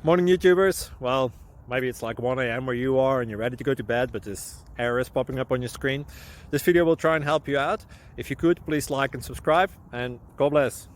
Morning YouTubers. Well, maybe it's like 1 a.m. where you are and you're ready to go to bed, but this error is popping up on your screen. This video will try and help you out. If you could, please like and subscribe, and God bless.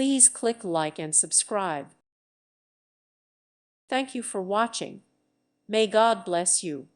Please click like and subscribe. Thank you for watching. May God bless you.